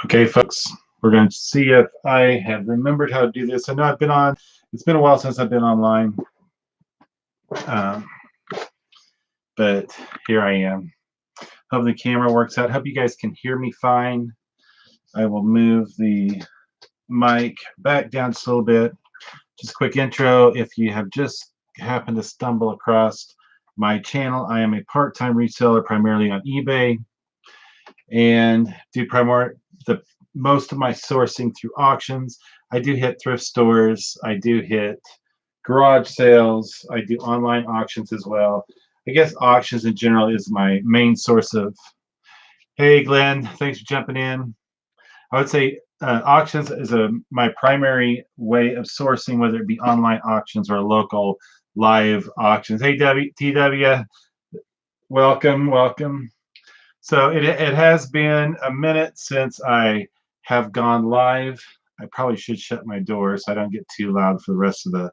Okay, folks, we're going to see if I have remembered how to do this. I know it's been a while since I've been online, um, but here I am. Hope the camera works out. Hope you guys can hear me fine. I will move the mic back down just a little bit. Just a quick intro. If you have just happened to stumble across my channel, I am a part-time reseller primarily on eBay and do most of my sourcing through auctions. I do hit thrift stores. I do hit garage sales. I do online auctions as well. I guess auctions in general is my main source of. Hey, Glenn, thanks for jumping in. I would say auctions is my primary way of sourcing, whether it be online auctions or local live auctions. Hey, TW, welcome, welcome. So it has been a minute since I have gone live. I probably should shut my door so I don't get too loud for the rest of the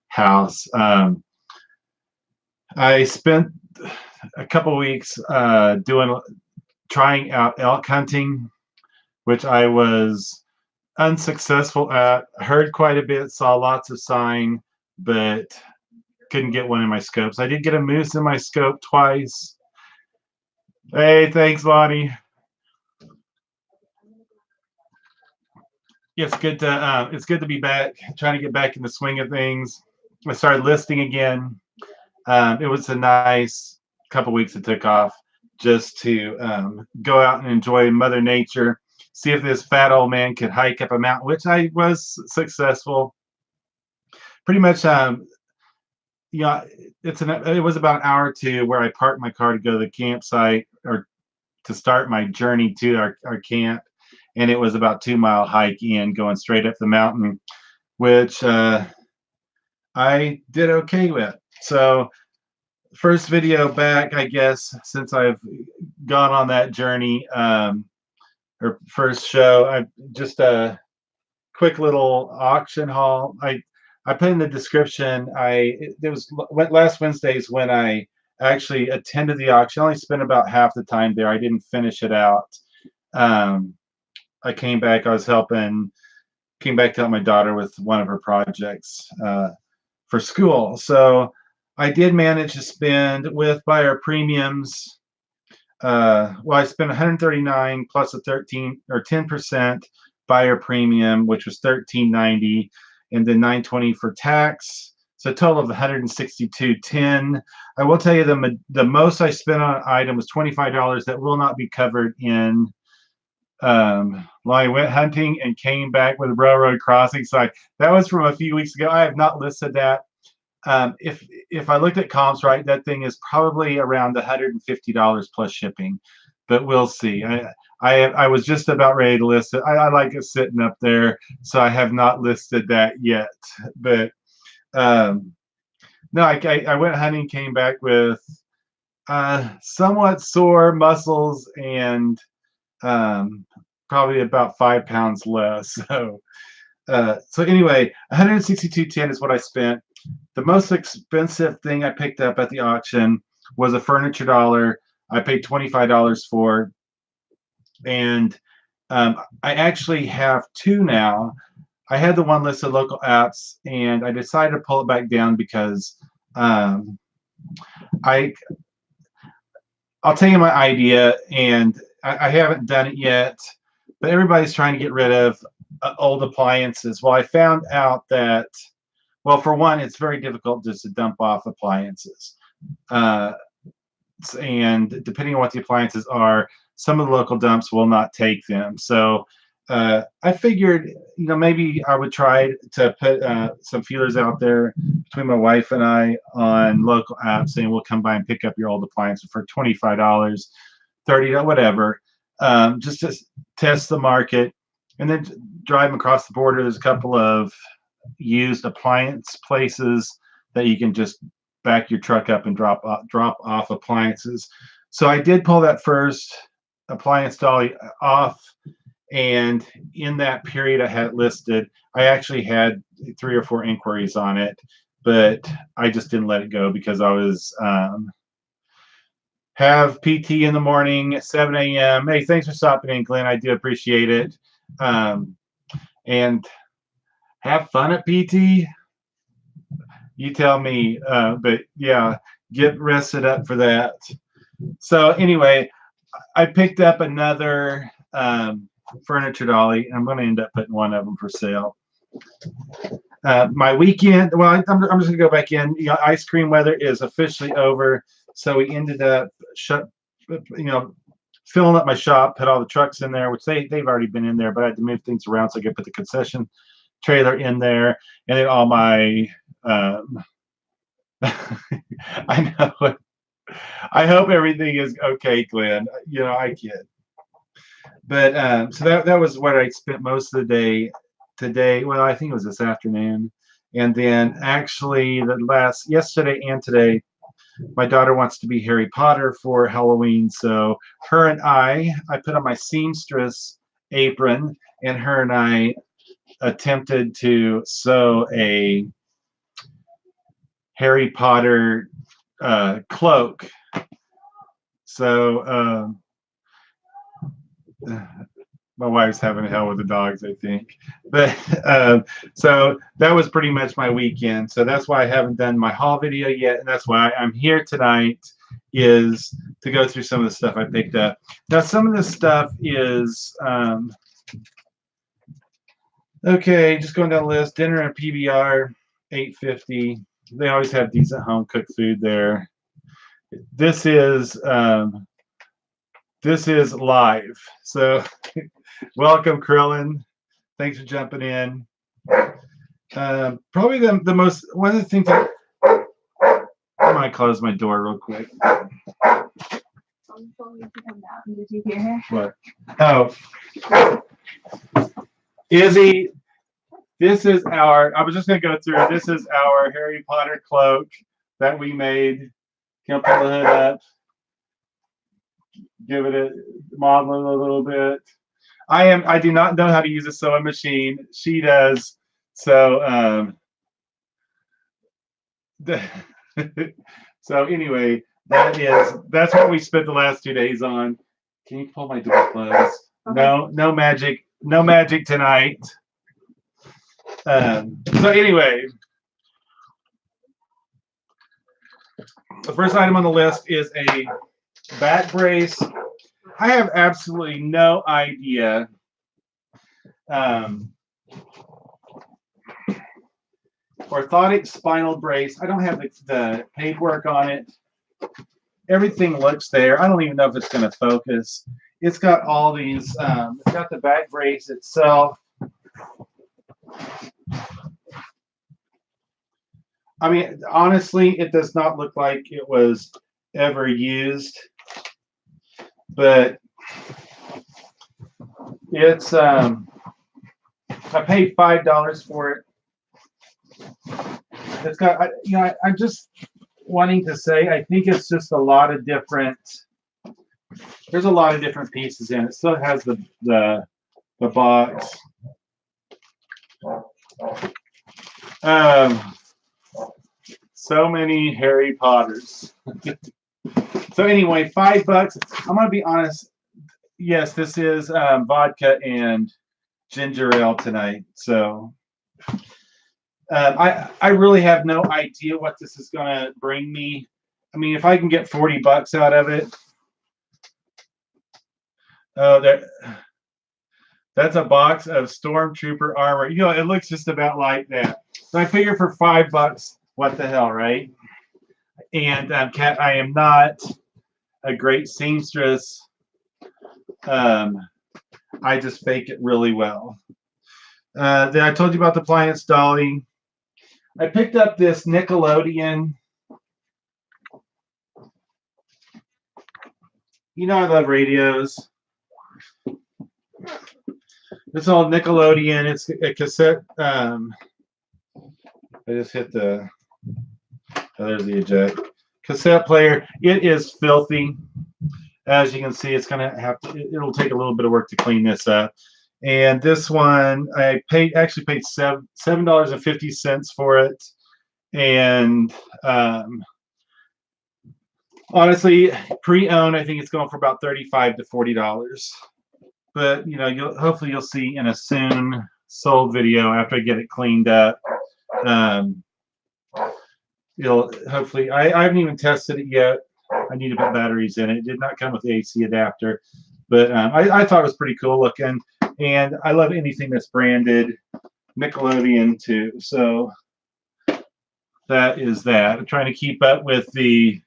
house. I spent a couple weeks trying out elk hunting, which I was unsuccessful at. Heard quite a bit, saw lots of sign, but couldn't get one in my scopes. I did get a moose in my scope twice. Hey, thanks, Lonnie. It's good to be back. Trying to get back in the swing of things. I started listing again. It was a nice couple weeks it took off just to go out and enjoy Mother Nature. See if this fat old man could hike up a mountain, which I was successful. Pretty much, it was about an hour or two where I parked my car to go to the campsite or to start my journey to our camp. And it was about 2 mile hike in going straight up the mountain, which I did okay with. So first video back, I guess, since I've gone on that journey, or first show. I just a quick little auction haul. I put in the description. Last Wednesdays when I actually attended the auction. I only spent about half the time there. I didn't finish it out. I came back. Came back to help my daughter with one of her projects for school. So I did manage to spend with buyer premiums. I spent 139 plus a 13 or 10% buyer premium, which was 1390, and then 920 for tax. So a total of 162.10. I will tell you the most I spent on an item was $25 that will not be covered in. I went hunting and came back with a railroad crossing. So that was from a few weeks ago. I have not listed that. If I looked at comps right, that thing is probably around $150 plus shipping, but we'll see. I was just about ready to list it. I like it sitting up there, so I have not listed that yet. But no, I went hunting, came back with somewhat sore muscles and probably about 5 pounds less. So anyway, 162.10 is what I spent. The most expensive thing I picked up at the auction was a furniture dollar. I paid $25 for, and I actually have two now. I had the one listed local apps, and I decided to pull it back down because I'll tell you my idea, and I haven't done it yet, but everybody's trying to get rid of old appliances. Well, I found out that, well, for one, it's very difficult just to dump off appliances. And depending on what the appliances are, some of the local dumps will not take them. So I figured, maybe I would try to put some feelers out there between my wife and I on local apps saying we'll come by and pick up your old appliances for $25, $30, whatever, just to test the market. And then drive across the border, there's a couple of used appliance places that you can just back your truck up and drop off appliances. So I did pull that first appliance dolly off, and in that period I had it listed. I actually had 3 or 4 inquiries on it, but I just didn't let it go because I was have PT in the morning at 7 a.m. Hey, thanks for stopping in, Glenn. I do appreciate it. And have fun at PT. You tell me. But yeah, get rested up for that. So anyway, I picked up another furniture dolly. I'm going to end up putting one of them for sale. My weekend, well, I'm just going to go back in. You know, ice cream weather is officially over. So we ended up filling up my shop, put all the trucks in there, which they've already been in there, but I had to move things around so I could put the concession trailer in there, and then all my I know. I hope everything is okay, Glenn. You know, I kid. But so that was what I spent most of the day today. Well, I think it was this afternoon. And then actually yesterday and today, my daughter wants to be Harry Potter for Halloween. So her and I put on my seamstress apron, and her and I attempted to sew a Harry Potter cloak. So my wife's having hell with the dogs, I think. But so that was pretty much my weekend. So that's why I haven't done my haul video yet, and that's why I'm here tonight, is to go through some of the stuff I picked up. Now, some of this stuff is okay. Just going down the list. Dinner and PBR, $8.50. They always have decent home cooked food there. This is live. So welcome, Krillin. Thanks for jumping in. Probably the most, one of the things that, I might close my door real quick. Did you hear her? What? Oh. Izzy, I was just going to go through, this is our Harry Potter cloak that we made. Can I pull the hood up? Give it a model it a little bit. I do not know how to use a sewing machine. She does. So so anyway, that's what we spent the last 2 days on. Can you pull my door closed? Okay. No magic tonight. So anyway, the first item on the list is a back brace. I have absolutely no idea orthotic spinal brace. I don't have the paperwork on it. Everything looks there. I don't even know if it's going to focus. It's got all these, it's got the back brace itself. I mean, honestly, it does not look like it was ever used, but it's, I paid $5 for it. It's got, I'm just wanting to say, I think it's just a lot of different, there's a lot of different pieces in it. Still has the box. So many Harry Potters. So anyway, $5. I'm gonna be honest. Yes, this is vodka and ginger ale tonight. So I really have no idea what this is gonna bring me. I mean, if I can get $40 out of it, that's a box of Stormtrooper armor. You know, it looks just about like that. So I figure for $5, what the hell, right? And I am not a great seamstress. I just fake it really well. Then I told you about the appliance dolly. I picked up this Nickelodeon. You know I love radios. This old Nickelodeon. It's a cassette. I just hit the. Oh, there's the eject cassette player. It is filthy. As you can see, it's gonna have to. It'll take a little bit of work to clean this up. And this one, I actually paid $7.50 for it, and Honestly, pre-owned, I think it's going for about $35 to $40. But hopefully you'll see in a soon sold video after I get it cleaned up. Um, You'll hopefully. I haven't even tested it yet. I need to put batteries in it. It did not come with the AC adapter, but I thought it was pretty cool looking, and I love anything that's branded Nickelodeon too. So that is that. I'm trying to keep up with the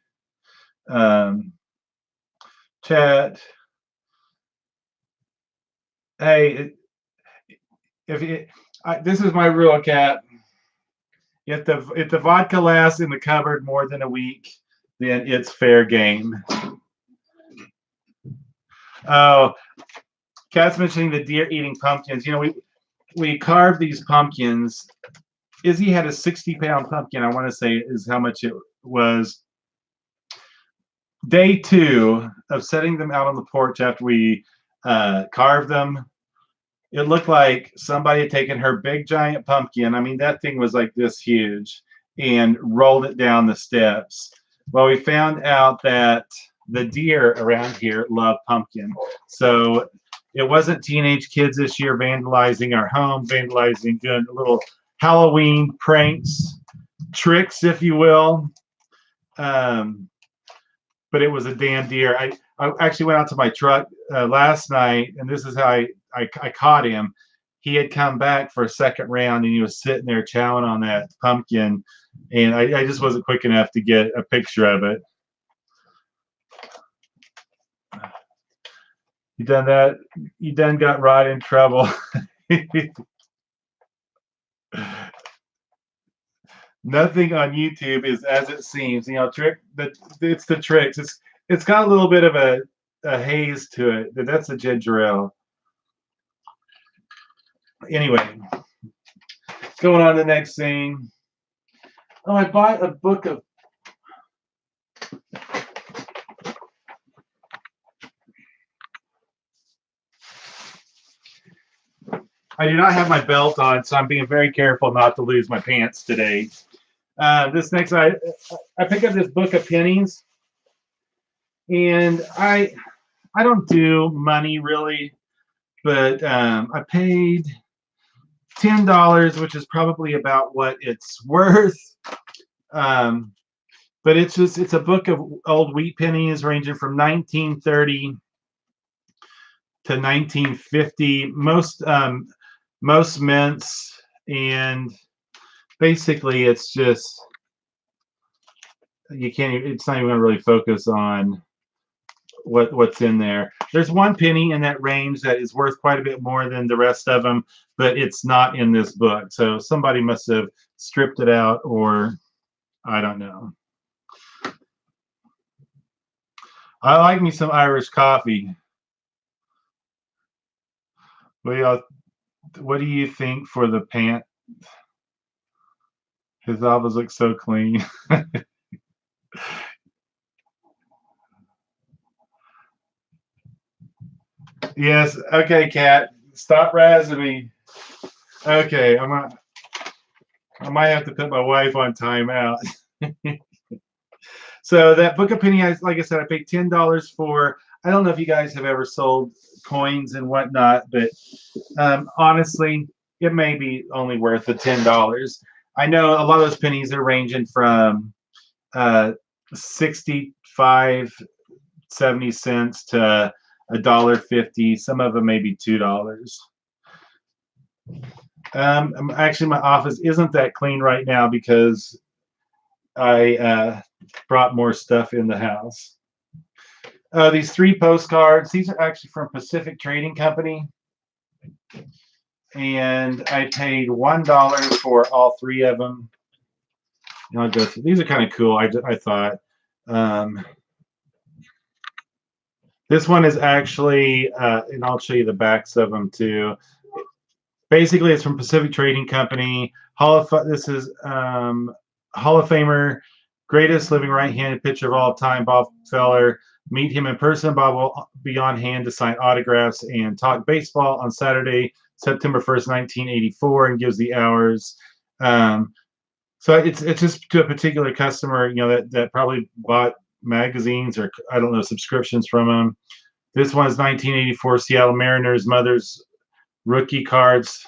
um, chat. Hey, this is my rule, Cat. If the vodka lasts in the cupboard more than a week, then it's fair game. Oh, Cat's mentioning the deer eating pumpkins. We carved these pumpkins. Izzy had a 60-pound pumpkin. I want to say is how much it was. Day 2 of setting them out on the porch after we carved them, it looked like somebody had taken her big giant pumpkin. I mean, that thing was like this huge, and rolled it down the steps. Well, we found out that the deer around here love pumpkin. So it wasn't teenage kids this year vandalizing our home, doing little Halloween pranks, tricks, if you will. But it was a damn deer. I actually went out to my truck last night, and this is how I caught him. He had come back for a second round, and he was sitting there chowing on that pumpkin, and I just wasn't quick enough to get a picture of it. You done that? You done got Rod in trouble. Nothing on YouTube is as it seems. It's the tricks. It's got a little bit of a haze to it. That's a ginger ale. Anyway, going on to the next thing. Oh, I bought a book of. I do not have my belt on, so I'm being very careful not to lose my pants today. This next, I picked up this book of pennies, and I don't do money really, but I paid $10, which is probably about what it's worth. But it's a book of old wheat pennies ranging from 1930 to 1950. Most mints, and basically it's just it's not even going to really focus on what's in there. There's one penny in that range that is worth quite a bit more than the rest of them, but it's not in this book. So somebody must have stripped it out, or I don't know. I like me some Irish coffee. What do you think for the pant? His elbows look so clean. Yes. Okay, Kat. Stop razzing me. Okay, I might have to put my wife on timeout. So that book of penny, like I said, I paid $10 for. I don't know if you guys have ever sold coins and whatnot, but honestly, it may be only worth the $10. I know a lot of those pennies are ranging from 65, 70 cents to $1.50. Some of them maybe $2. Actually, my office isn't that clean right now because I brought more stuff in the house. These 3 postcards. These are actually from Pacific Trading Company, and I paid $1 for all 3 of them. And I'll go through. These are kind of cool. I thought. This one is actually, and I'll show you the backs of them too. Basically, it's from Pacific Trading Company. This is Hall of Famer, greatest living right-handed pitcher of all time, Bob Feller. Meet him in person. Bob will be on hand to sign autographs and talk baseball on Saturday, September 1st, 1984, and gives the hours. So it's just to a particular customer, that probably bought magazines, or I don't know, subscriptions from them. This one is 1984 Seattle Mariners Mothers rookie cards.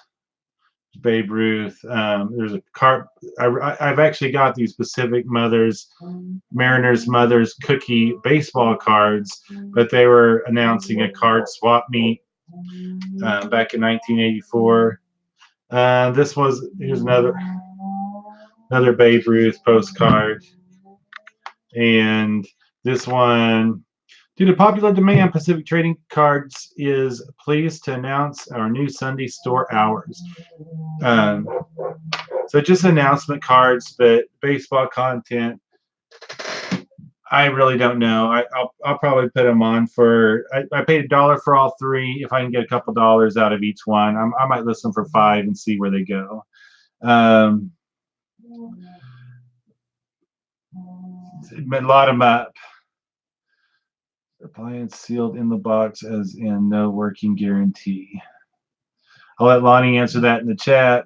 Babe Ruth. There's a card. I've actually got these Pacific Mariners Mothers cookie baseball cards, but they were announcing a card swap meet back in 1984. Here's another Babe Ruth postcard, and this one, due to popular demand, Pacific Trading Cards is pleased to announce our new Sunday store hours. So just announcement cards, but baseball content, I really don't know. I'll probably put them on for. I paid $1 for all three. If I can get a couple dollars out of each one, I might list them for $5 and see where they go. But lot them up. Appliance sealed in the box, as in no working guarantee. I'll let Lonnie answer that in the chat,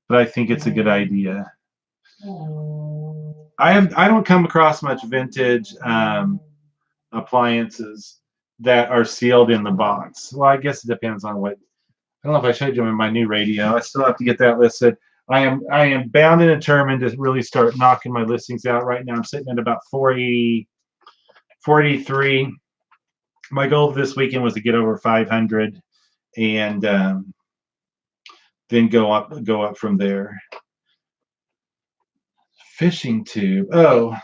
but I think it's a good idea. I don't come across much vintage appliances that are sealed in the box. Well, I guess it depends on what. I don't know if I showed you in my new radio. I still have to get that listed. I am bound and determined to really start knocking my listings out. Right now I'm sitting at about 480, 483. My goal this weekend was to get over 500 and then go up from there. Fishing tube. Oh.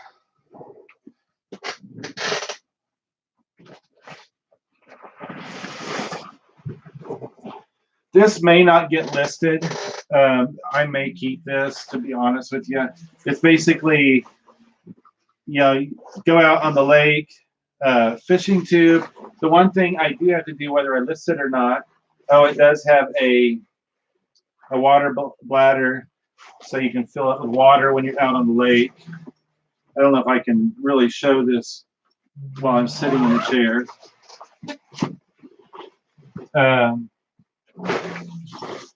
This may not get listed. I may keep this, to be honest with you. It's basically, you go out on the lake, fishing tube. The one thing I do have to do, whether I list it or not, it does have a water bladder, so you can fill it with water when you're out on the lake. I don't know if I can really show this while I'm sitting in the chair.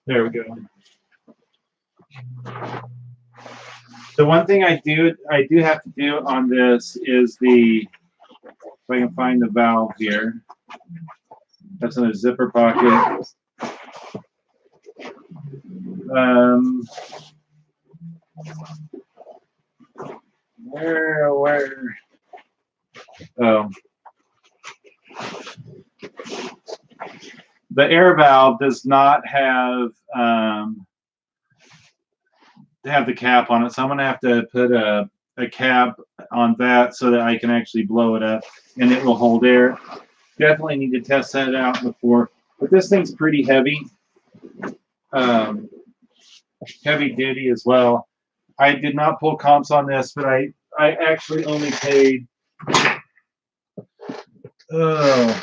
There we go. The one thing I do have to do on this is if I can find the valve here. That's in a zipper pocket. Where? Oh. The air valve does not have the cap on it, so I'm going to have to put a cap on that so that I can actually blow it up and it will hold air. Definitely need to test that out before. But this thing's pretty heavy. Heavy duty as well. I did not pull comps on this, but I actually only paid. You're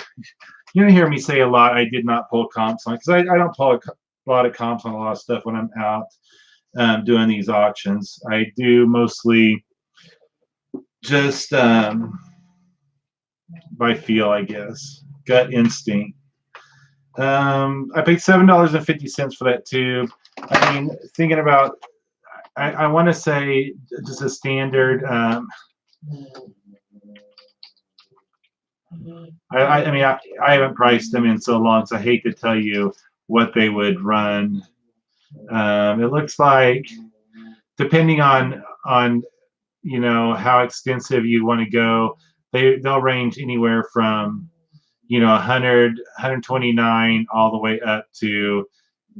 gonna hear me say a lot. I did not pull comps on, because I don't pull a lot of comps on a lot of stuff when I'm out doing these auctions. I do mostly just by feel, I guess, gut instinct. I paid $7.50 for that tube. I mean, thinking about, I want to say just a standard. I mean, I haven't priced them in so long, so I hate to tell you what they would run. It looks like, depending on how extensive you want to go, they'll range anywhere from 100, 129 all the way up to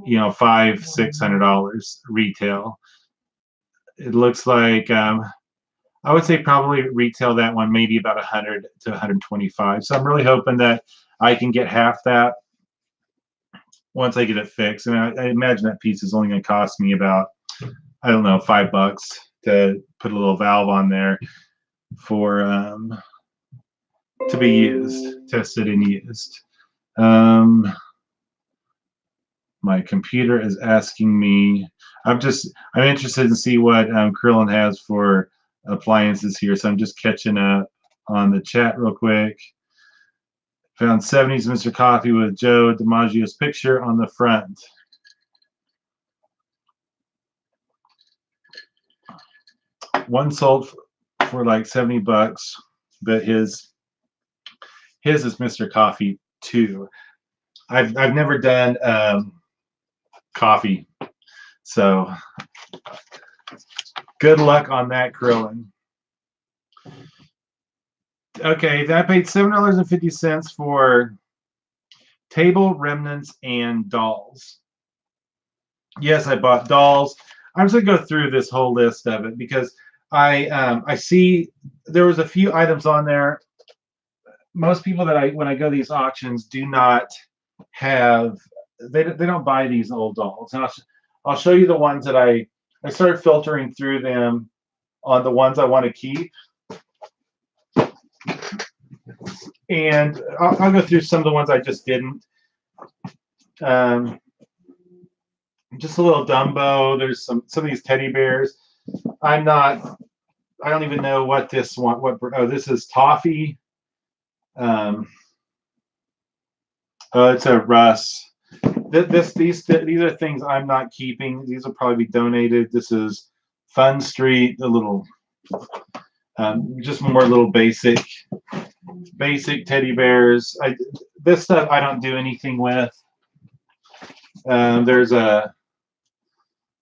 $500, $600 retail. It looks like I would say probably retail that one maybe about 100 to 125. So I'm really hoping that I can get half that once I get it fixed. And I imagine that piece is only going to cost me about, I don't know, $5 to put a little valve on there for to be used, tested and used. My computer is asking me. I'm interested to see what Krillin has for appliances here, so I'm just catching up on the chat real quick. Found 70s Mr. Coffee with Joe DiMaggio's picture on the front. One sold for like 70 bucks, but his is Mr. Coffee too. I've never done coffee, so good luck on that, Krillin. Okay, I paid $7.50 for table remnants and dolls. Yes, I bought dolls. I'm just gonna go through this whole list of it because I see there was a few items on there. Most people that when I go to these auctions do not have, they don't buy these old dolls, and I'll show you the ones that I started filtering through them on the ones I want to keep, and I'll go through some of the ones I just didn't. Just a little Dumbo. There's some of these teddy bears. I don't even know what this one. Oh, this is Toffee. Oh, it's a Russ. These are things I'm not keeping. These will probably be donated. This is Fun Street. The little, just more little basic teddy bears. This stuff I don't do anything with. There's a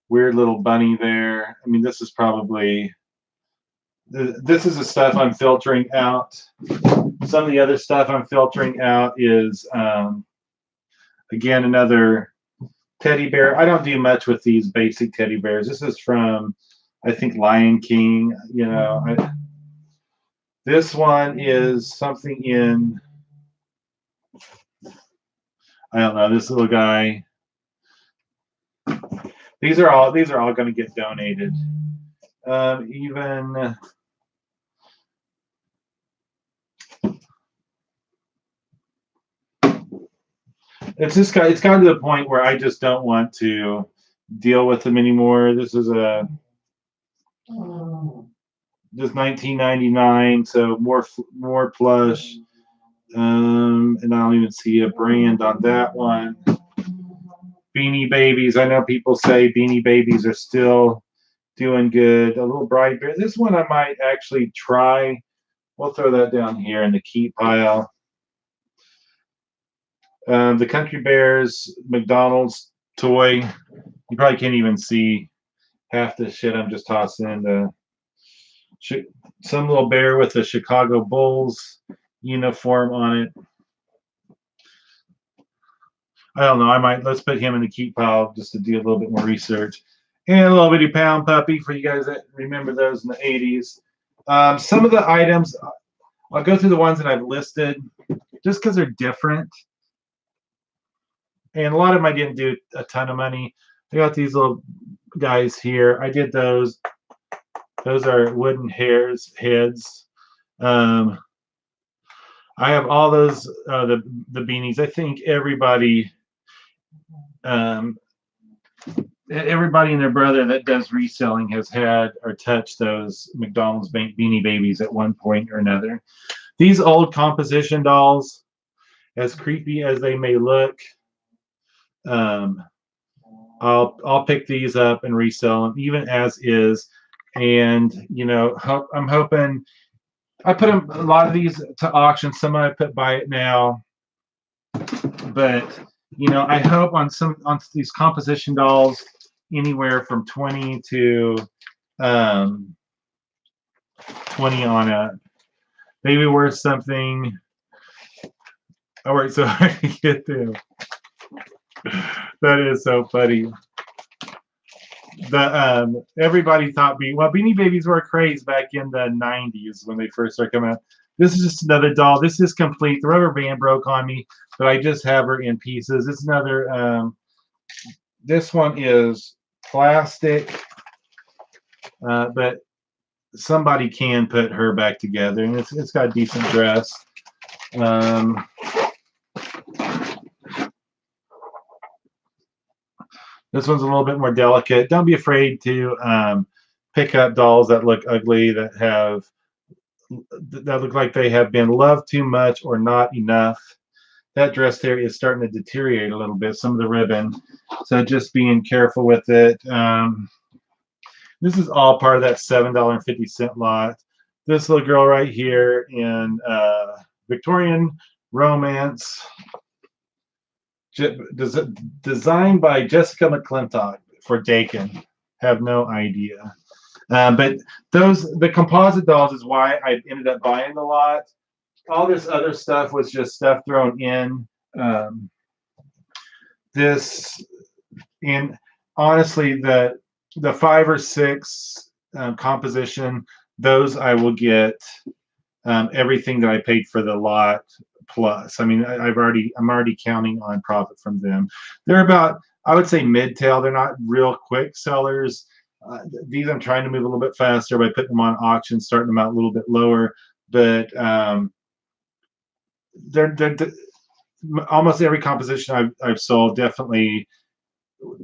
weird little bunny there. I mean, this is probably, this is the stuff I'm filtering out. Some of the other stuff I'm filtering out is, again, another teddy bear. I don't do much with these basic teddy bears. This is from, I think, Lion King. You know, this one is something in, I don't know, this little guy. These are all going to get donated. Even it's gotten to the point where I just don't want to deal with them anymore. This is just 19.99, so more plush. And I don't even see a brand on that one. Beanie Babies. I know people say Beanie Babies are still doing good. A little Bride Bear. This one I might actually try. We'll throw that down here in the keep pile. The Country Bears McDonald's toy. You probably can't even see half the shit I'm just tossing into. Some little bear with a Chicago Bulls uniform on it. I don't know. Let's put him in the keep pile just to do a little bit more research. And a little bitty Pound Puppy for you guys that remember those in the 80s. Some of the items, I'll go through the ones that I've listed just because they're different. And a lot of them I didn't do a ton of money. I got these little guys here. I did those. Those are wooden heads. I have all those, the beanies. I think everybody and their brother that does reselling has had or touched those McDonald's Beanie Babies at one point or another. These old composition dolls, as creepy as they may look, I'll pick these up and resell them even as is. And I'm hoping, I put a lot of these to auction. Some I put buy it now, but I hope on these composition dolls, anywhere from 20 to 20 on a maybe worth something. I worked so hard to get them. That is so funny. Everybody thought Beanie Babies were a craze back in the 90s when they first started coming out. This is just another doll. This is complete. The rubber band broke on me, but I just have her in pieces. It's another. This one is plastic, but somebody can put her back together, and it's got a decent dress. This one's a little bit more delicate. Don't be afraid to pick up dolls that look ugly, that look like they have been loved too much or not enough. That dress there is starting to deteriorate a little bit, some of the ribbon. So just being careful with it. This is all part of that $7.50 lot. this little girl right here in Victorian romance, designed by Jessica McClintock for Dakin. Have no idea. But the composite dolls is why I ended up buying a lot. All this other stuff was just stuff thrown in. Um, this and honestly, the 5 or 6 composition, those I will get everything that I paid for the lot plus. I mean, I'm already counting on profit from them. They're about, I would say, mid-tail. They're not real quick sellers. These I'm trying to move a little bit faster by putting them on auction, starting them out a little bit lower. But they're almost every composition I've sold, definitely.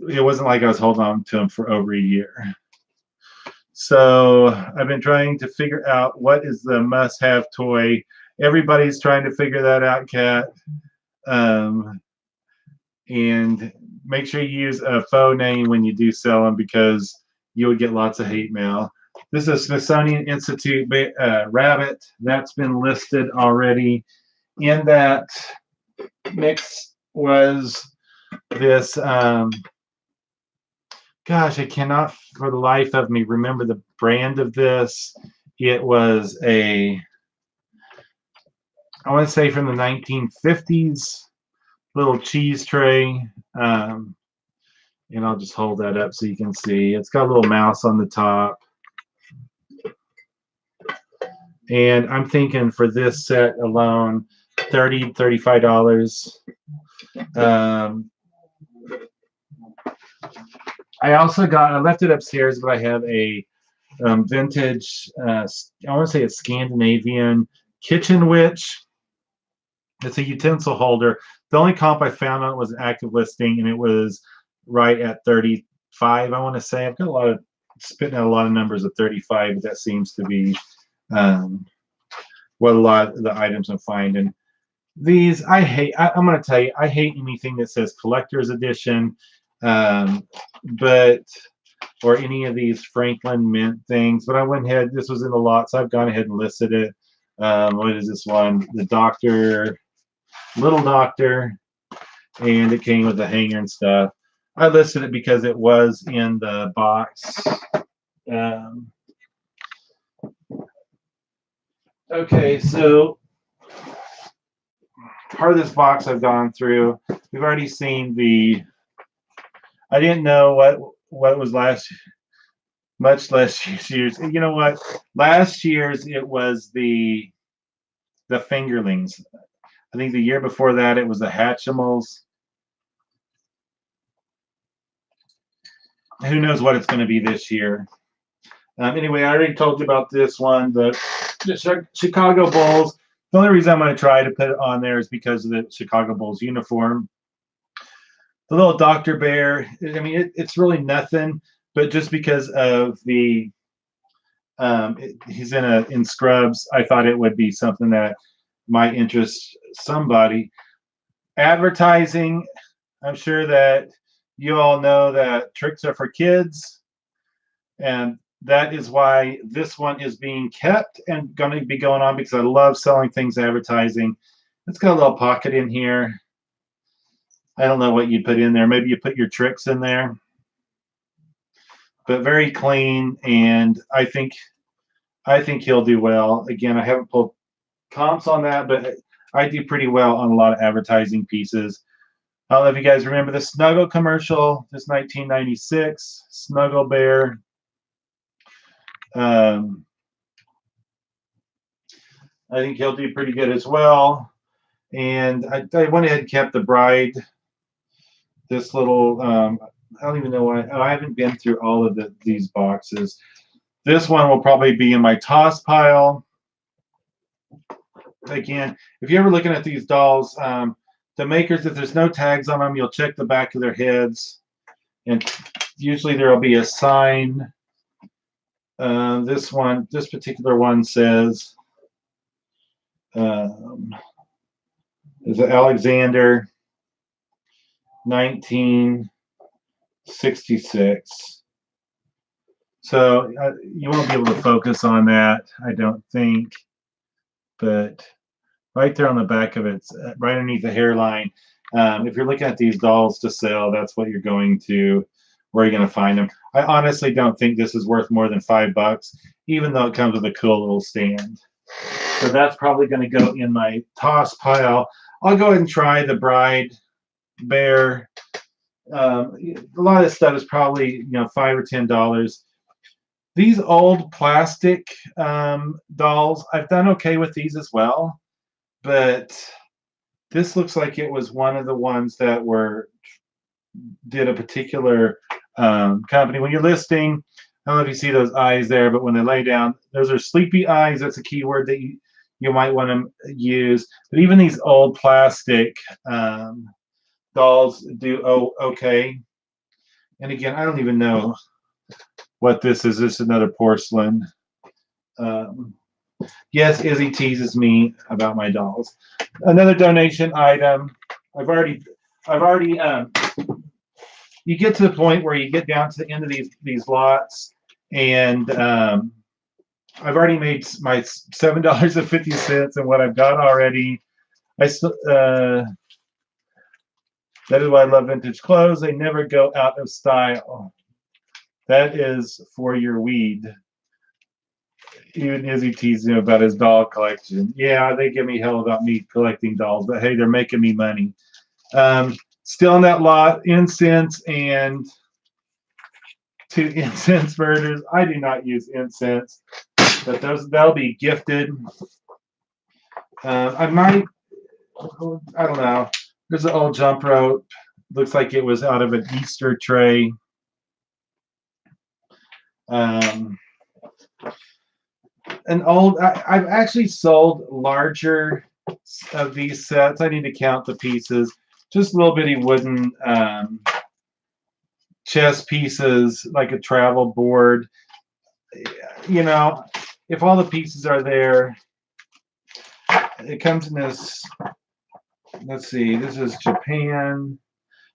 It wasn't like I was holding on to them for over a year. So I've been trying to figure out what is the must-have toy. Everybody's trying to figure that out, Kat. And make sure you use a faux name when you do sell them, because you would get lots of hate mail. This is a Smithsonian Institute rabbit that's been listed already. In that mix was this, gosh, I cannot for the life of me remember the brand of this. It was I want to say from the 1950s, little cheese tray. And I'll just hold that up so you can see. It's got a little mouse on the top. And I'm thinking for this set alone, $30, $35. I left it upstairs, but I have a vintage, I want to say it's Scandinavian kitchen witch. It's a utensil holder. The only comp I found on it was an active listing, and it was right at 35, I want to say. I've got spitting out a lot of numbers of 35, but that seems to be what a lot of the items I'm finding. These I hate. I'm going to tell you, I hate anything that says collector's edition, but or any of these Franklin Mint things. But I went ahead. This was in the lot, so I've gone ahead and listed it. What is this one? The Doctor, Little Doctor, and it came with a hanger and stuff. I listed it because it was in the box. Okay, so part of this box I've gone through. We've already seen I didn't know what was much less year's. You know what? Last year's it was the fingerlings. I think the year before that it was the Hatchimals. Who knows what it's going to be this year? Anyway, I already told you about this one, the Chicago Bulls. The only reason I'm going to try to put it on there is because of the Chicago Bulls uniform. The little Dr. Bear, I mean, it's really nothing, but just because of the he's in scrubs, I thought it would be something that might interest somebody. Advertising, I'm sure that you all know that tricks are for kids, and that is why this one is being kept and going to be going on, because I love selling things advertising. It's got a little pocket in here. I don't know what you put in there. Maybe you put your tricks in there. But very clean, and I think he'll do well. Again, I haven't pulled comps on that, but I do pretty well on a lot of advertising pieces. I don't know if you guys remember the Snuggle commercial, this 1996 Snuggle Bear. I think he'll do pretty good as well. And I went ahead and kept the bride. This little, I don't even know why. Oh, I haven't been through all of these boxes. This one will probably be in my toss pile. Again, if you're ever looking at these dolls, the makers, if there's no tags on them, you'll check the back of their heads, and usually there will be a sign. This particular one says, is it Alexander, 1966. So you won't be able to focus on that, I don't think. But right there on the back of it, right underneath the hairline. If you're looking at these dolls to sell, that's what you're going to, where you're going to find them. I honestly don't think this is worth more than $5, even though it comes with a cool little stand. So that's probably going to go in my toss pile. I'll go ahead and try the Bride Bear. A lot of this stuff is probably $5 or $10. These old plastic dolls, I've done okay with these as well, but this looks like it was one of the ones that did a particular company. When you're listing, I don't know if you see those eyes there, but when they lay down, those are sleepy eyes. That's a keyword that you might want to use. But even these old plastic dolls do okay. And again, I don't even know what this is. This is another porcelain. Um, yes, Izzy teases me about my dolls. Another donation item. I've already. You get to the point where you get down to the end of these lots, and I've already made my $7.50, and what I've got already. That is why I love vintage clothes. They never go out of style. That is for your weed. Even Izzy teased him about his doll collection. Yeah, they give me hell about me collecting dolls, but hey, they're making me money. Still in that lot, incense and 2 incense burners. I do not use incense, but that'll be gifted. I don't know. There's an old jump rope. Looks like it was out of an Easter tray. I've actually sold larger of these sets. I need to count the pieces. Just little bitty wooden chess pieces, like a travel board. If all the pieces are there, it comes in this. Let's see. This is Japan,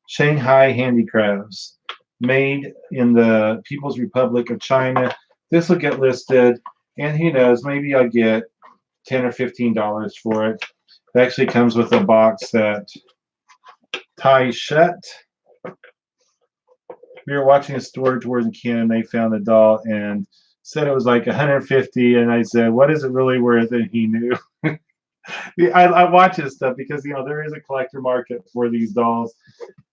Shanghai Handicrafts, made in the People's Republic of China. This will get listed, and who knows, maybe I'll get $10 or $15 for it. It actually comes with a box that ties shut. We were watching a Storage Wars in Canada, and they found the doll and said it was like $150, and I said, "What is it really worth?" And he knew. I watch this stuff because there is a collector market for these dolls,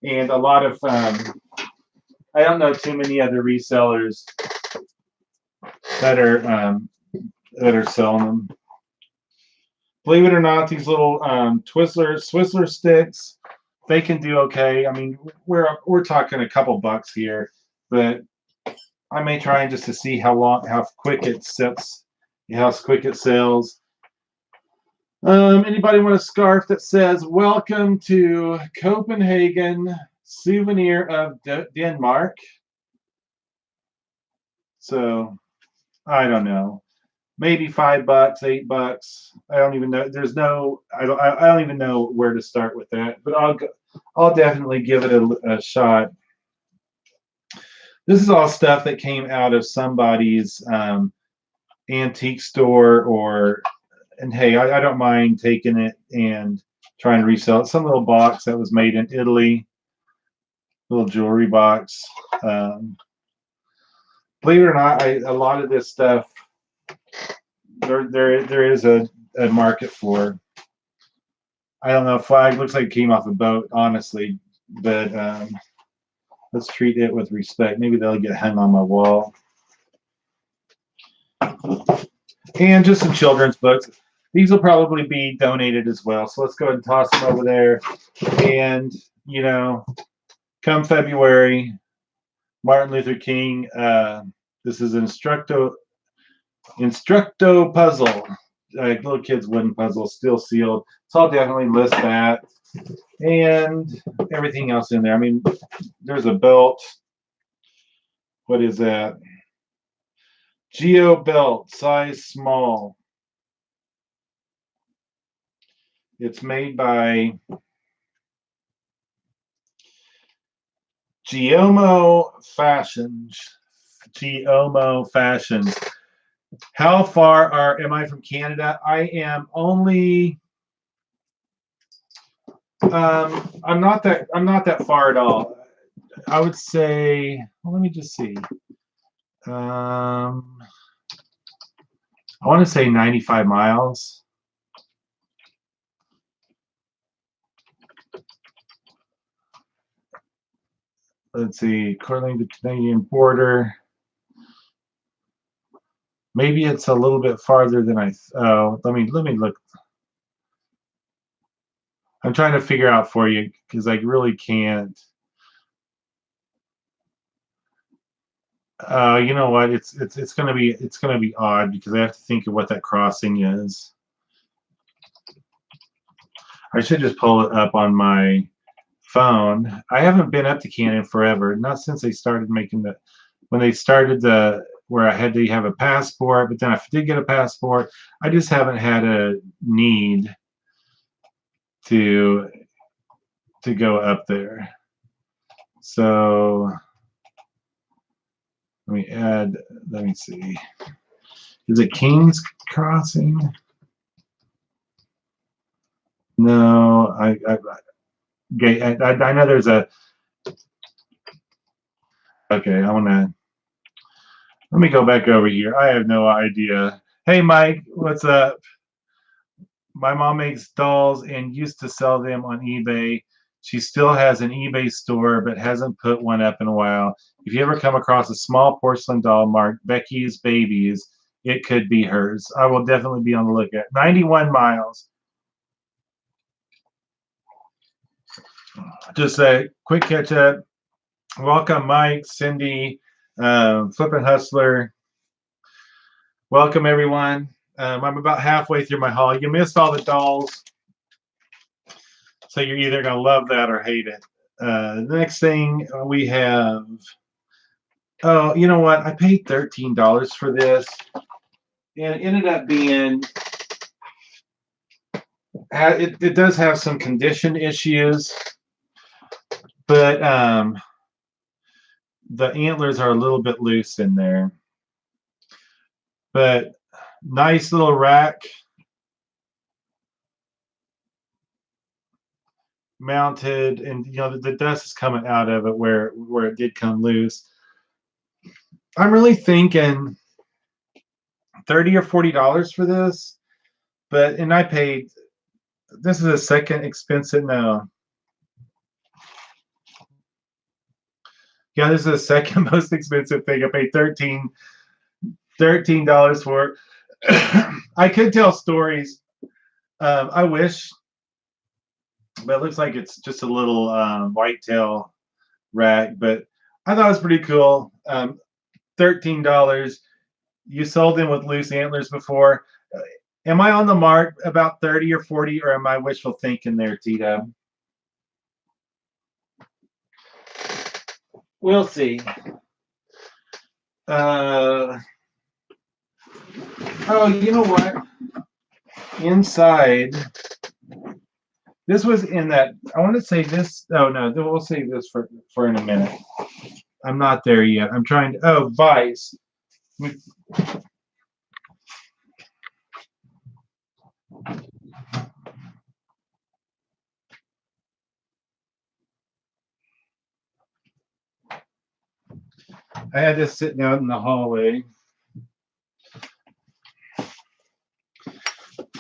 and a lot of I don't know too many other resellers that are selling them. Believe it or not, these little Twizzler sticks, they can do okay. I mean, we're talking a couple bucks here, but I may try just to see how quick it sits, how quick it sells. Anybody want a scarf that says "Welcome to Copenhagen, souvenir of Denmark"? So I don't know, maybe $5, $8. I don't even know. I don't even know where to start with that. But I'll definitely give it a shot. This is all stuff that came out of somebody's antique store and hey, I don't mind taking it and trying to resell it. Some little box that was made in Italy, little jewelry box. Believe it or not, a lot of this stuff there is a market for. I don't know. Flag looks like it came off a boat, honestly, but let's treat it with respect. Maybe they'll get hung on my wall. And just some children's books. These will probably be donated as well. So let's go ahead and toss them over there. And, come February, Martin Luther King, this is an Instructo puzzle. Like little kids' wooden puzzle, still sealed. So I'll definitely list that. And everything else in there. I mean, there's a belt. What is that? Geo belt, size small. It's made by Giomo Giomo Fashions. How far am I from Canada? I am only. I'm not that far at all. I would say. Well, let me just see. I want to say 95 miles. Let's see, according to the Canadian border. Maybe it's a little bit farther than let me look. I'm trying to figure out for you because I really can't. You know what? It's gonna be odd because I have to think of what that crossing is. I should just pull it up on my phone. I haven't been up to Canada forever, not since they started making when they started where I had to have a passport, but then I did get a passport. I just haven't had a need to go up there. So let me see. Is it King's Crossing? No, I know there's a. Okay, let me go back over here. I have no idea. Hey, Mike, what's up? My mom makes dolls and used to sell them on eBay. She still has an eBay store, but hasn't put one up in a while. If you ever come across a small porcelain doll marked Becky's Babies, it could be hers. I will definitely be on the lookout. 91 miles. Just a quick catch up. Welcome, Mike, Cindy, Flippin' Hustler. Welcome, everyone. I'm about halfway through my haul. You missed all the dolls, so you're either going to love that or hate it. The next thing we have, oh, you know what? I paid $13 for this, and it ended up being, it does have some condition issues, but the antlers are a little bit loose in there. But nice little rack. Mounted, and you know the dust is coming out of it where it did come loose. I'm really thinking $30 or $40 for this, and I paid. This is a second expensive. No, yeah, this is the second most expensive thing. I paid $13 for it. I could tell stories. I wish, but it looks like it's just a little whitetail rack. But I thought it was pretty cool. $13. You sold them with loose antlers before. Am I on the mark about 30 or 40, or am I wishful thinking there, T-Dub? We'll see. Oh, you know what? Inside, this was in that. I want to say this. Oh no, we'll save this for in a minute. I'm not there yet. I'm trying to. Oh, Vice. I had this sitting out in the hallway.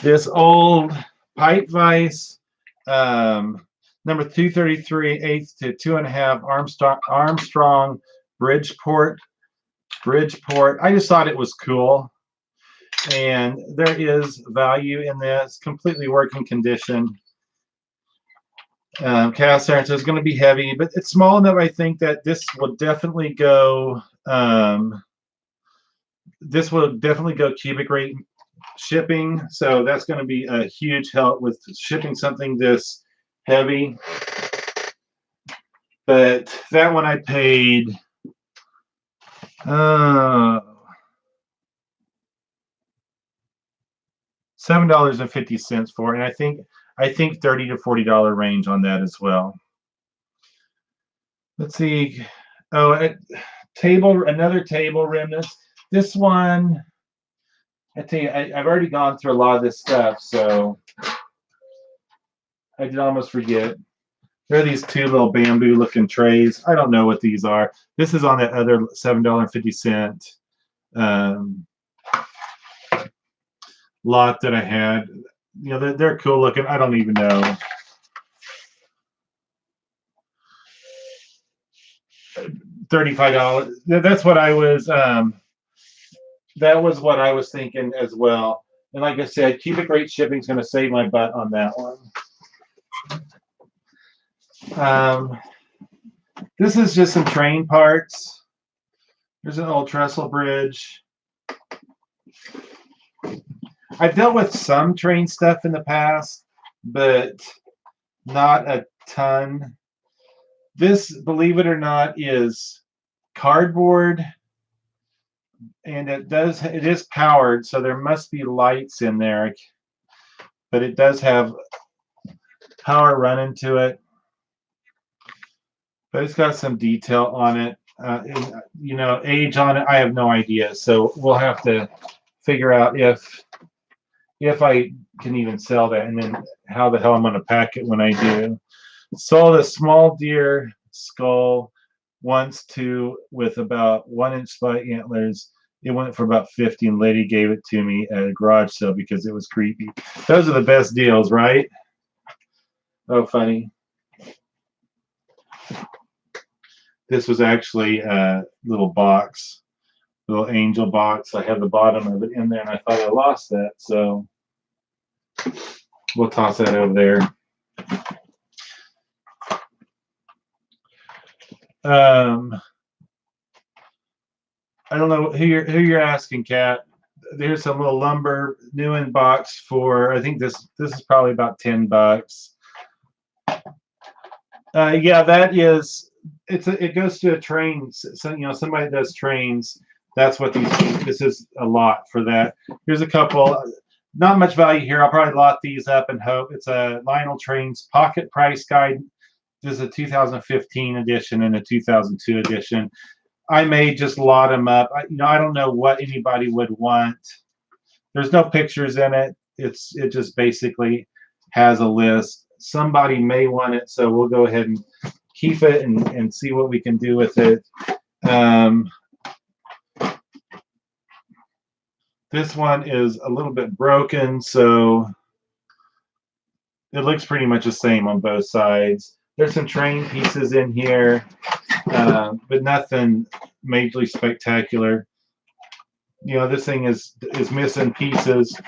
This old pipe vise, number 233, eighth to 2.5 Armstrong Bridgeport. I just thought it was cool, and there is value in this. Completely working condition. Cast iron, so it's going to be heavy, but it's small enough. I think that this will definitely go. This will definitely go cubic rate shipping, so that's going to be a huge help with shipping something this heavy. But that one I paid $7.50 for, and I think $30 to $40 range on that as well. Let's see. Oh, Another table remnant. This one, I tell you, I've already gone through a lot of this stuff, so I did almost forget. There are these two little bamboo looking trays. I don't know what these are. This is on that other $7.50 lot that I had. You know, they're cool looking. I don't even know. $35. That's what I was. That was what I was thinking as well. And like I said, cubic rate shipping is going to save my butt on that one. This is just some train parts. There's an old trestle bridge. I've dealt with some train stuff in the past, but not a ton. This, believe it or not, is cardboard, and it is powered, so there must be lights in there, but it does have power running to it. But it's got some detail on it. You know, age on it, I have no idea. So we'll have to figure out if I can even sell that, and then how the hell I'm going to pack it when I do. Sold a small deer skull once with about 1-inch spike antlers. It went for about 50, and lady gave it to me at a garage sale because it was creepy. Those are the best deals, right? Oh, funny. This was actually a little box, little angel box. I had the bottom of it in there, and I thought I lost that, so we'll toss that over there. I don't know who you're asking, Kat. There's some little lumber new in box for, I think this is probably about $10. Yeah, that is. It goes to a train. So, you know, somebody does trains. That's what this is a lot for that. Here's a couple. Not much value here. I'll probably lot these up and hope. It's a Lionel Trains Pocket Price Guide. This is a 2015 edition and a 2002 edition. I may just lot them up. I don't know what anybody would want. There's no pictures in it. It just basically has a list. Somebody may want it, so we'll go ahead and keep it and see what we can do with it. This one is a little bit broken, so it looks pretty much the same on both sides. There's some train pieces in here, but nothing majorly spectacular. You know, this thing is missing pieces,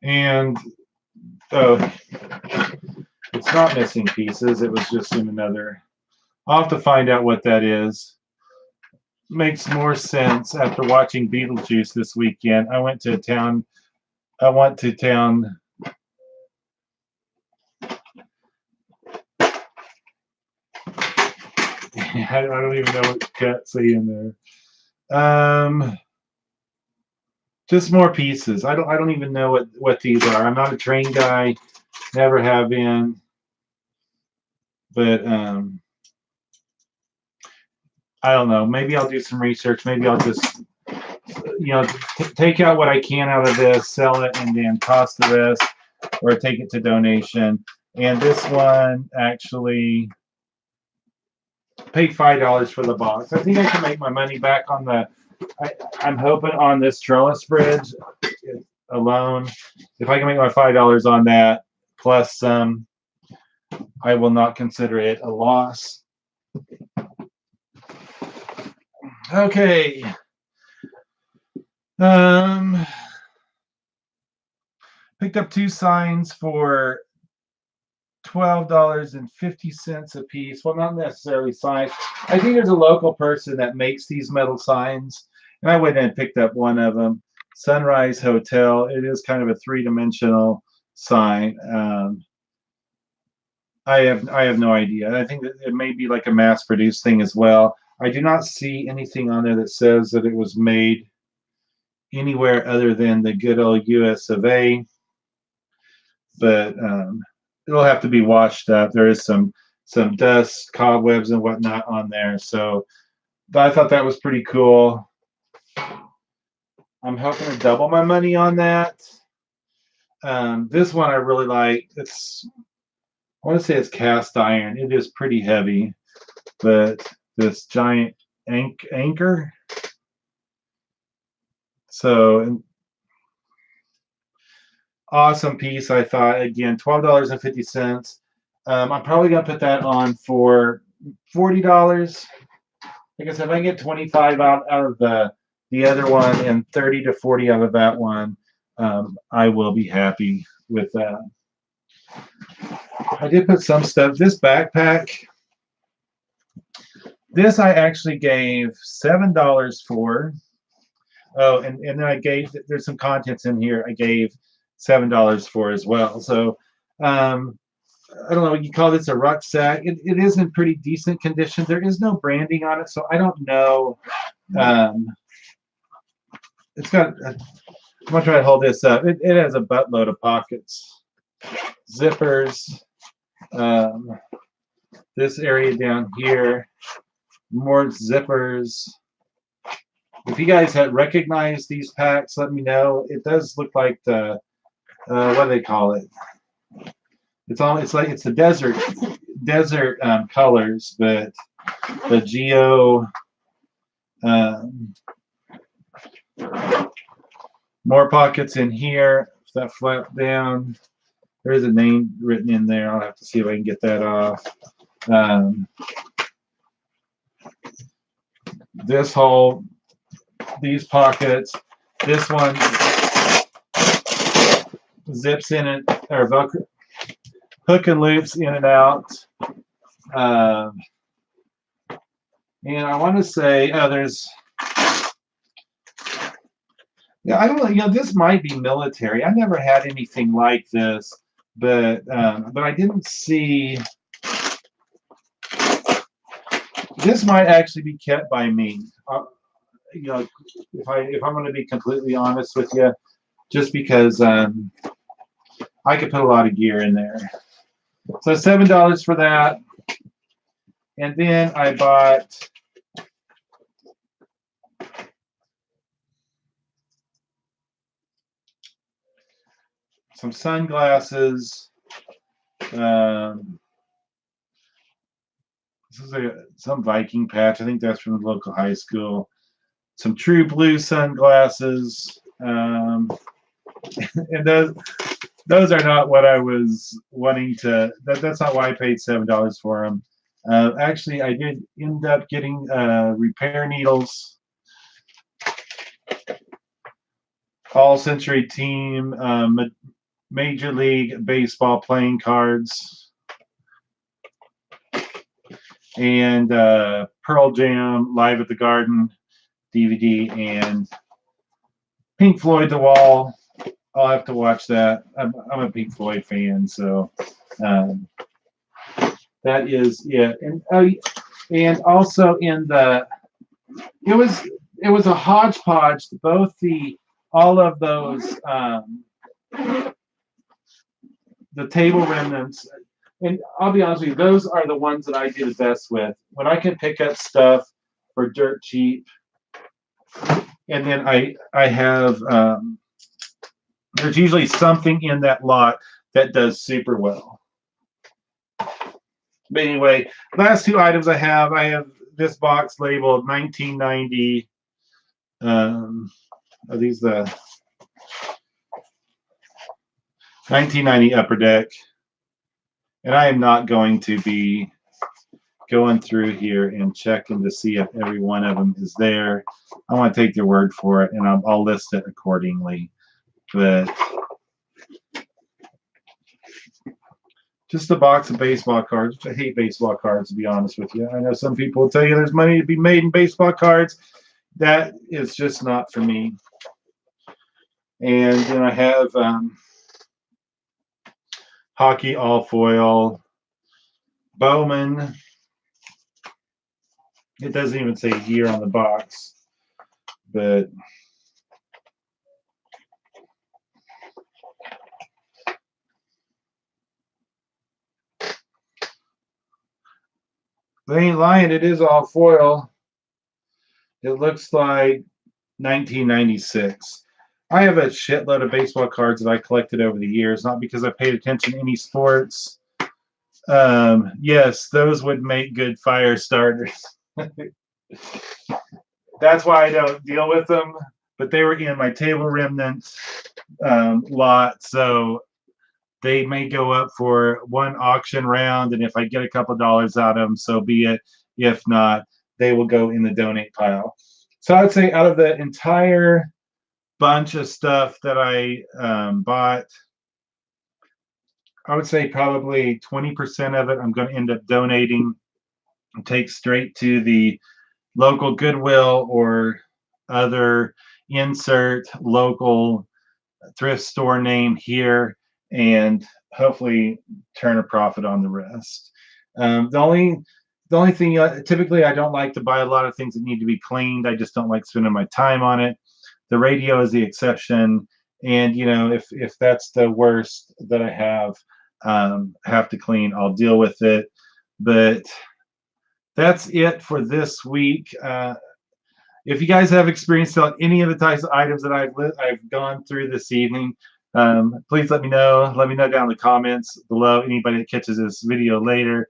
and it's not missing pieces. It was just in another. I'll have to find out what that is. Makes more sense after watching Beetlejuice this weekend. I went to town. I went to town. I don't even know what Kat's saying there. Just more pieces. I don't even know what these are. I'm not a train guy. Never have been. But I don't know. Maybe I'll do some research. Maybe I'll just, take out what I can out of this, sell it, and then toss the rest, or take it to donation. And this one actually paid $5 for the box. I think I can make my money back on the. I'm hoping on this trellis bridge alone. If I can make my $5 on that plus some, I will not consider it a loss. Okay. Picked up 2 signs for $12.50 a piece. Well, not necessarily signs. I think there's a local person that makes these metal signs, and I went and picked up one of them. Sunrise Hotel. It is kind of a 3-dimensional sign. I have no idea. I think that it may be like a mass-produced thing as well. I do not see anything on there that says that it was made anywhere other than the good old US of A. But it'll have to be washed up. There is some some dust, cobwebs, and whatnot on there. So I thought that was pretty cool. I'm hoping to double my money on that. This one I really like. I want to say it's cast iron. It is pretty heavy, but this giant anchor. So an awesome piece, I thought. Again, $12.50. I'm probably gonna put that on for $40. Like I said, if I can get 25 out of the other one and 30 to 40 out of that one, I will be happy with that. I did put some stuff. This backpack, this I actually gave $7 for. Oh, and then I gave, there's some contents in here I gave $7 for as well. So I don't know, you call this a rucksack. It is in pretty decent condition. There is no branding on it, so I don't know. It's got, I'm gonna try to hold this up. It has a buttload of pockets, zippers, this area down here, more zippers. If you guys had recognized these packs, let me know. It does look like the what do they call it? It's like it's the desert colors, but the geo more pockets in here. That flap down. There is a name written in there. I'll have to see if I can get that off. This hole, these pockets, this one zips in it, or Velcro, hook and loops in and out. And I want to say, there's, yeah, I don't know, this might be military. I never had anything like this, but I didn't see. This might actually be kept by me. If I'm going to be completely honest with you, just because I could put a lot of gear in there. So $7 for that, and then I bought some sunglasses. This is some Viking patch. I think that's from the local high school. Some true blue sunglasses. And those are not what I was wanting to. That's not why I paid $7 for them. Actually, I did end up getting repair needles, All Century Team, Major League Baseball playing cards, and Pearl Jam Live at the Garden DVD, and Pink Floyd The Wall. I'll have to watch that. I'm a Pink Floyd fan, so that is it. And also in the, it was a hodgepodge. All of those the table remnants. And I'll be honest with you, those are the ones that I do the best with. When I can pick up stuff for dirt cheap, and then I have there's usually something in that lot that does super well. But anyway, last two items I have this box labeled 1990. Are these the 1990 Upper Deck? And I am not going to be going through here and checking to see if every one of them is there. I want to take their word for it, and I'll list it accordingly. But just a box of baseball cards, which I hate baseball cards, to be honest with you. I know some people will tell you there's money to be made in baseball cards. That is just not for me. And then I have hockey all foil, Bowman. It doesn't even say year on the box, but They ain't lying. It is all foil. It looks like 1996. I have a shitload of baseball cards that I collected over the years, not because I paid attention to any sports. Yes, those would make good fire starters. That's why I don't deal with them. But they were in my table remnants lot, so they may go up for one auction round, and if I get a couple dollars out of them, so be it. If not, they will go in the donate pile. So I'd say out of the entire bunch of stuff that I bought, I would say probably 20% of it I'm going to end up donating and take straight to the local Goodwill or other insert local thrift store name here, and hopefully turn a profit on the rest. The only thing, typically I don't like to buy a lot of things that need to be cleaned. I just don't like spending my time on it. The radio is the exception, and if that's the worst that I have to clean, I'll deal with it. But that's it for this week. If you guys have experience selling any of the types of items that I've gone through this evening, please let me know. Let me know down in the comments below. Anybody that catches this video later,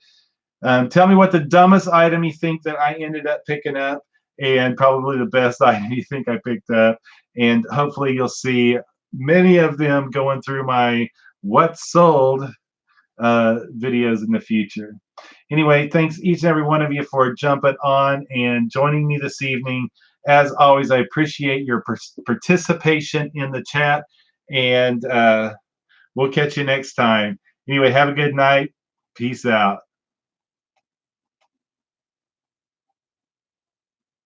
tell me what the dumbest item you think that I ended up picking up, and probably the best item you think I picked up. And hopefully you'll see many of them going through my what's sold videos in the future. Anyway, thanks each and every one of you for jumping on and joining me this evening. As always, I appreciate your participation in the chat, and we'll catch you next time. Anyway, have a good night. Peace out.